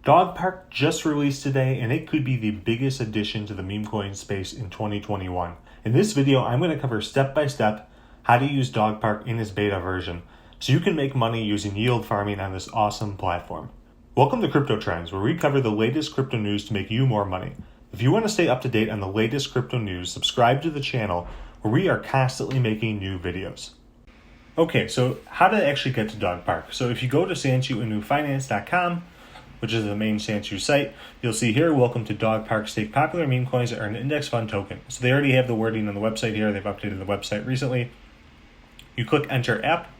Dog Park just released today, and it could be the biggest addition to the meme coin space in 2021. In this video, I'm going to cover step-by-step how to use Dog Park in its beta version, so you can make money using yield farming on this awesome platform. Welcome to Crypto Trends, where we cover the latest crypto news to make you more money. If you want to stay up to date on the latest crypto news, subscribe to the channel, where we are constantly making new videos. Okay, so how to actually get to Dog Park. So if you go to sansuinufinance.com, which is the main Sansu site, you'll see here, welcome to Dog Park, stake popular meme coins that earn an index fund token. So they already have the wording on the website here. They've updated the website recently. You click enter app,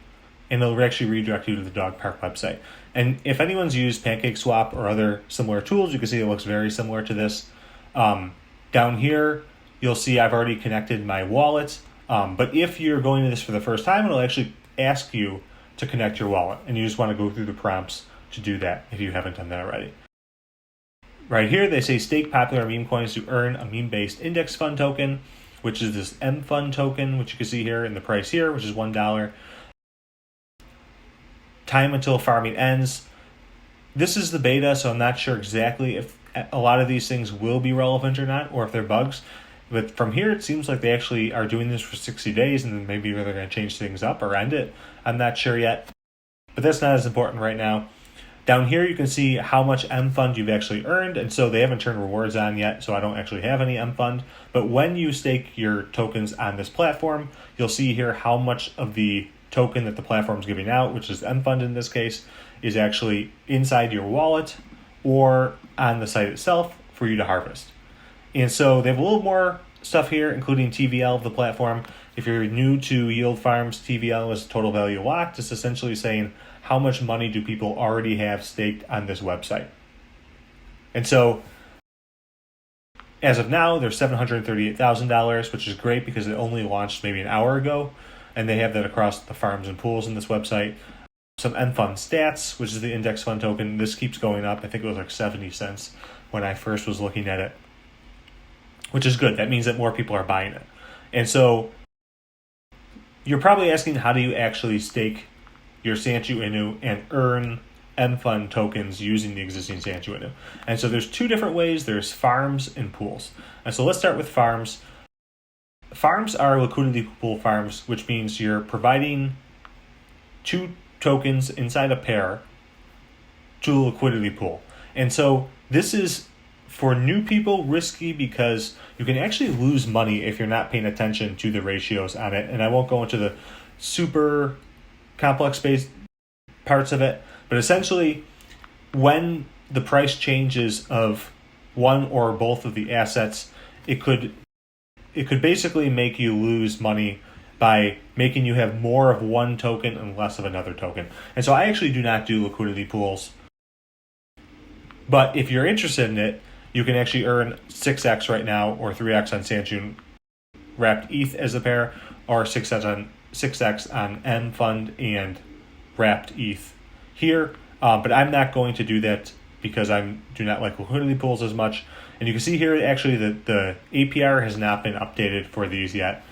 and it'll actually redirect you to the Dog Park website. And if anyone's used PancakeSwap or other similar tools, you can see it looks very similar to this. Down here, you'll see I've already connected my wallet. But if you're going to this for the first time, it'll actually ask you to connect your wallet. And you just want to go through the prompts to do that if you haven't done that already. Right here, they say stake popular meme coins to earn a meme-based index fund token, which is this M fund token, which you can see here in the price here, which is $1. Time until farming ends. This is the beta, so I'm not sure exactly if a lot of these things will be relevant or not, or if they're bugs. But from here, it seems like they actually are doing this for 60 days, and then maybe they're going to change things up or end it. I'm not sure yet, but that's not as important right now. Down here, you can see how much M fund you've actually earned, and so they haven't turned rewards on yet, so I don't actually have any M fund. But when you stake your tokens on this platform, you'll see here how much of the token that the platform is giving out, which is M fund in this case, is actually inside your wallet or on the site itself for you to harvest. And so they have a little more stuff here, including TVL of the platform. If you're new to yield farms, TVL is total value locked. It's essentially saying how much money do people already have staked on this website. And so as of now, there's $738,000, which is great because it only launched maybe an hour ago. And they have that across the farms and pools in this website. Some M fund stats, which is the index fund token. This keeps going up. I think it was like 70 cents when I first was looking at it, which is good. That means that more people are buying it. And so you're probably asking, how do you actually stake your Sansu Inu and earn M fund tokens using the existing Sansu Inu? And so there's two different ways. There's farms and pools. And so let's start with farms. Farms are liquidity pool farms, which means you're providing two tokens inside a pair to a liquidity pool. And so this is, for new people, risky because you can actually lose money if you're not paying attention to the ratios on it. And I won't go into the super complex space parts of it, but essentially when the price changes of one or both of the assets, it could basically make you lose money by making you have more of one token and less of another token. And so I actually do not do liquidity pools, but if you're interested in it, you can actually earn 6x right now, or 3x on Sansu wrapped ETH as a pair, or 6x on M fund and wrapped ETH here. But I'm not going to do that because I do not like liquidity pools as much. And you can see here actually that the APR has not been updated for these yet.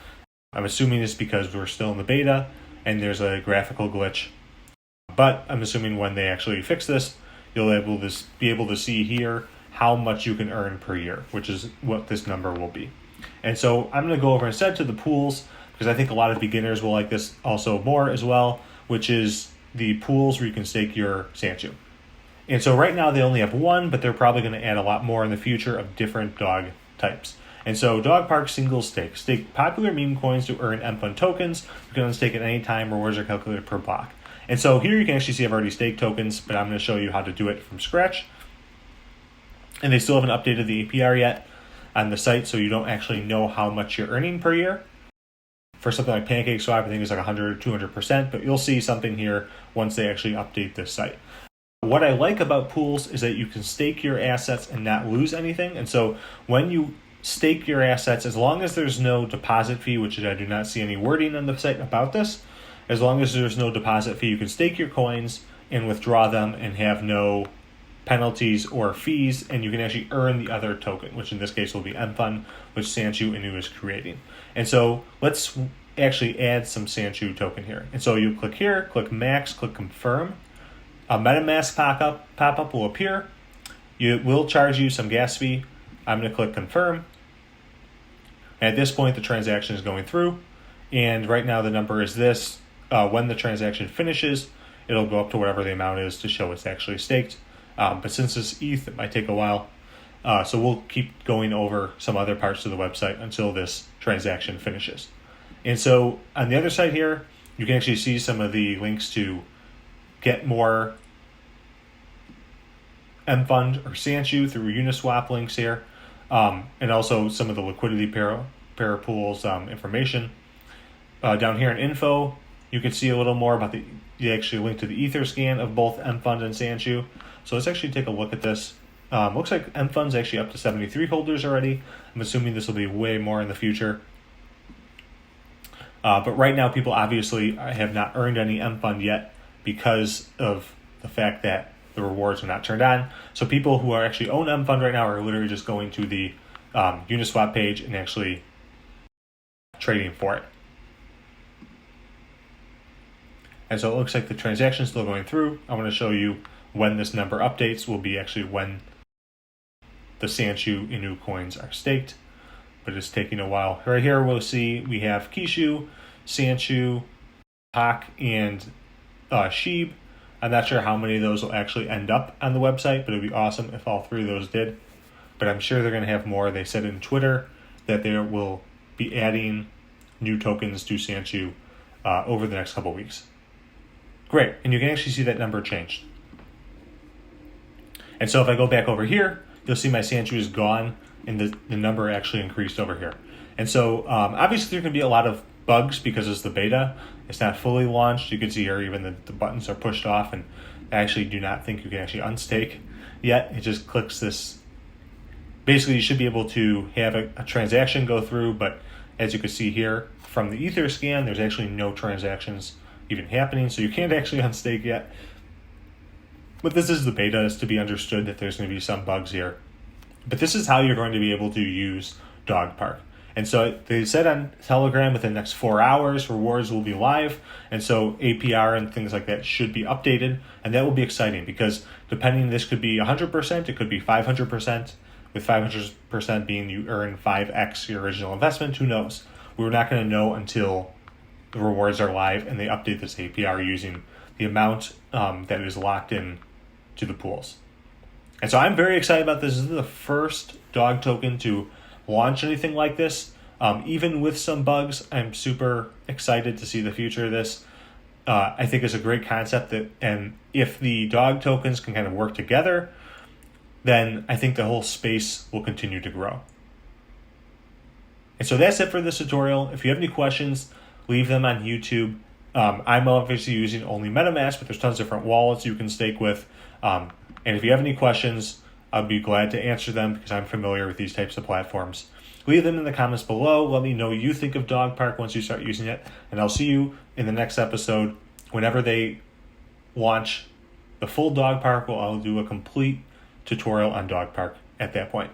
I'm assuming it's because we're still in the beta and there's a graphical glitch. But I'm assuming when they actually fix this, you'll be able to see here how much you can earn per year, which is what this number will be. And so I'm going to go over instead to the pools, because I think a lot of beginners will like this also more as well, which is the pools where you can stake your Sansu. And so right now they only have one, but they're probably going to add a lot more in the future of different dog types. And so Dog Park single stake. Stake popular meme coins to earn M fund tokens. You can unstake at any time. Rewards are calculated per block. And so here you can actually see I've already staked tokens, but I'm going to show you how to do it from scratch. And they still haven't updated the APR yet on the site, so you don't actually know how much you're earning per year. For something like PancakeSwap, I think it's like 100 or 200%, but you'll see something here once they actually update this site. What I like about pools is that you can stake your assets and not lose anything. And so when you stake your assets, as long as there's no deposit fee, which I do not see any wording on the site about this, as long as there's no deposit fee, you can stake your coins and withdraw them and have no penalties or fees, and you can actually earn the other token, which in this case will be M fund, which Sansu Inu is creating. And so let's actually add some Sansu token here. And so you click here, click max, click confirm. A MetaMask pop-up will appear. it will charge you some gas fee. I'm going to click confirm. And at this point, the transaction is going through. And right now the number is this. When the transaction finishes, it'll go up to whatever the amount is to show it's actually staked. But since it's ETH, it might take a while. So we'll keep going over some other parts of the website until this transaction finishes. And so on the other side here, you can actually see some of the links to get more mFund or Sansu through Uniswap links here, and also some of the liquidity pair pools information. Down here in info, you can see a little more about the actually link to the Ether scan of both mFund and Sansu. So let's actually take a look at this. Looks like mFund's actually up to 73 holders already. I'm assuming this will be way more in the future. But right now, people obviously have not earned any mFund yet because of the fact that the rewards are not turned on. So people who are actually own mFund right now are literally just going to the Uniswap page and actually trading for it. And so it looks like the transaction is still going through. I want to show you when this number updates will be actually when the Sanshu Inu coins are staked. But it's taking a while. Right here we'll see we have Kishu, Sanshu, Hawk, and Sheeb. I'm not sure how many of those will actually end up on the website, but it would be awesome if all three of those did. But I'm sure they're going to have more. They said in Twitter that they will be adding new tokens to Sanshu over the next couple weeks. Great, and you can actually see that number changed. And so if I go back over here, you'll see my Sanshu is gone, and the number actually increased over here. And so obviously there can be a lot of bugs because it's the beta. It's not fully launched. You can see here even the buttons are pushed off, and I actually do not think you can actually unstake yet. It just clicks this. Basically, you should be able to have a transaction go through, but as you can see here from the Ether scan, there's actually no transactions even happening, so you can't actually unstake yet. But this is the beta. It's to be understood that there's going to be some bugs here. But this is how you're going to be able to use Dog Park. And so they said on Telegram within the next 4 hours, rewards will be live. And so APR and things like that should be updated. And that will be exciting because depending, this could be 100%, it could be 500%, with 500% being you earn 5x your original investment. Who knows? We're not going to know until the rewards are live and they update this APR using the amount that is locked in to the pools. And so I'm very excited about this. This is the first dog token to launch anything like this. Even with some bugs, I'm super excited to see the future of this. I think it's a great concept and if the dog tokens can kind of work together, then I think the whole space will continue to grow. And so that's it for this tutorial. If you have any questions, leave them on YouTube. I'm obviously using only MetaMask, but there's tons of different wallets you can stake with. And if you have any questions, I'd be glad to answer them because I'm familiar with these types of platforms. Leave them in the comments below. Let me know what you think of Dog Park once you start using it. And I'll see you in the next episode. Whenever they launch the full Dog Park, I'll do a complete tutorial on Dog Park at that point.